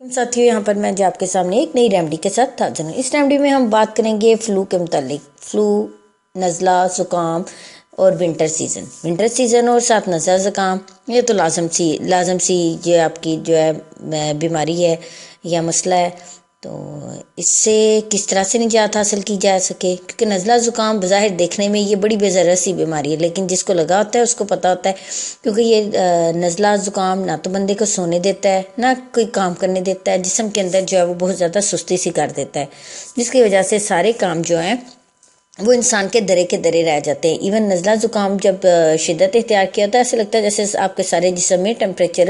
साथियों, यहाँ पर मैं जो आपके सामने एक नई रेमेडी के साथ हाजिर हूँ। इस रेमेडी में हम बात करेंगे फ्लू के मुतालिक। फ्लू, नज़ला, ज़ुकाम और विंटर सीज़न और साथ नज़ला ज़ुकाम, ये तो लाजम सी जो आपकी जो है बीमारी है या मसला है। तो इससे किस तरह से निजात हासिल की जा सके, क्योंकि नज़ला ज़ुकाम बज़ाहिर देखने में ये बड़ी बेज़रत सी बीमारी है, लेकिन जिसको लगा होता है उसको पता होता है। क्योंकि ये नज़ला ज़ुकाम ना तो बंदे को सोने देता है, ना कोई काम करने देता है। जिस्म के अंदर जो है वो बहुत ज़्यादा सुस्ती सी कर देता है, जिसकी वजह से सारे काम जो हैं वो इंसान के दरे रह जाते हैं। इवन नज़ला ज़ुकाम जब शिद्दत इख्तियार किया होता है, ऐसे लगता है जैसे आपके सारे जिस्म में टेम्परेचर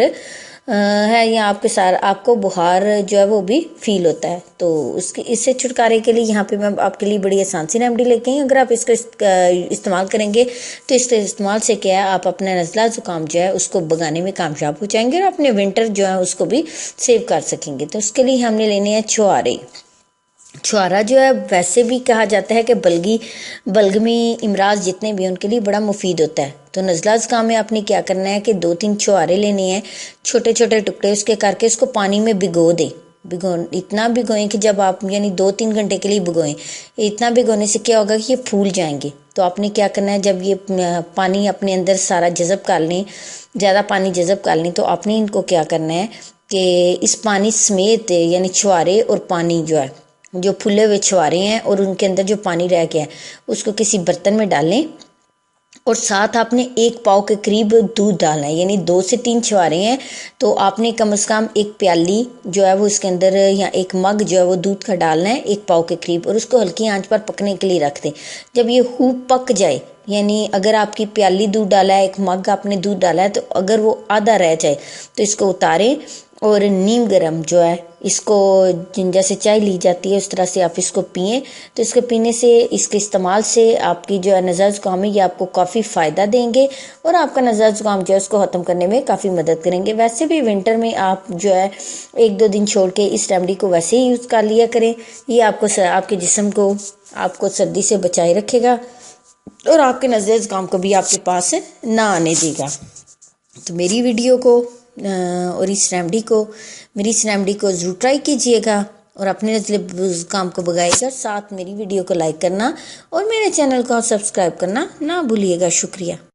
है या आपको बुखार जो है वो भी फील होता है। तो इससे छुटकारे के लिए यहाँ पे मैं आपके लिए बड़ी आसान सी रेमेडी लेके आई। अगर आप इसका इस्तेमाल करेंगे तो इसके इस्तेमाल से क्या है, आप अपना नज़ला ज़ुकाम जो है उसको भगाने में कामयाब हो जाएंगे और अपने विंटर जो है उसको भी सेव कर सकेंगे। तो उसके लिए हमने लेने हैं छुहारा जो है वैसे भी कहा जाता है कि बलगमी इमराज जितने भी हैं उनके लिए बड़ा मुफीद होता है। तो नज़ला ज़ुकाम में आपने क्या करना है कि 2-3 छुहारे लेने हैं, छोटे छोटे टुकड़े उसके करके इसको पानी में इतना भिगोएं कि जब आप यानी 2-3 घंटे के लिए भिगोएं। इतना भिगोने से क्या होगा कि ये फूल जाएंगे। तो आपने क्या करना है, जब ये पानी अपने अंदर सारा जज़ब कर लें, ज़्यादा पानी जज़ब कर लें, तो आपने इनको क्या करना है कि इस पानी समेत यानी छुहारे और पानी जो फूले हुए छुहारे हैं और उनके अंदर जो पानी रह गया है उसको किसी बर्तन में डालें और साथ आपने 1 पाव के करीब दूध डालना है। यानी 2 से 3 छुहारे हैं तो आपने कम से कम 1 प्याली जो है वो इसके अंदर या 1 मग जो है वो दूध का डालना है 1 पाव के करीब, और उसको हल्की आंच पर पकने के लिए रख दें। जब ये खूब पक जाए, यानी अगर आपकी प्याली दूध डाला है, 1 मग आपने दूध डाला है, तो अगर वो आधा रह जाए तो इसको उतारें और नीम गरम जो है इसको जैसे चाय ली जाती है उस तरह से आप इसको पिएं। तो इसके पीने से, इसके इस्तेमाल से आपकी जो है नज़ला ज़ुकाम है ये आपको काफ़ी फ़ायदा देंगे और आपका नज़ला ज़ुकाम जो है उसको ख़त्म करने में काफ़ी मदद करेंगे। वैसे भी विंटर में आप जो है 1-2 दिन छोड़ के इस रेमेडी को वैसे ही यूज़ कर लिया करें। ये आपके जिस्म को आपको सर्दी से बचाए रखेगा और आपके नज़ला ज़ुकाम को भी आपके पास ना आने देगा। तो मेरी वीडियो को और मेरी इस रेमेडी को ज़रूर ट्राई कीजिएगा और अपने नज़ला ज़ुकाम को भगाइएगा। साथ मेरी वीडियो को लाइक करना और मेरे चैनल को सब्सक्राइब करना ना भूलिएगा। शुक्रिया।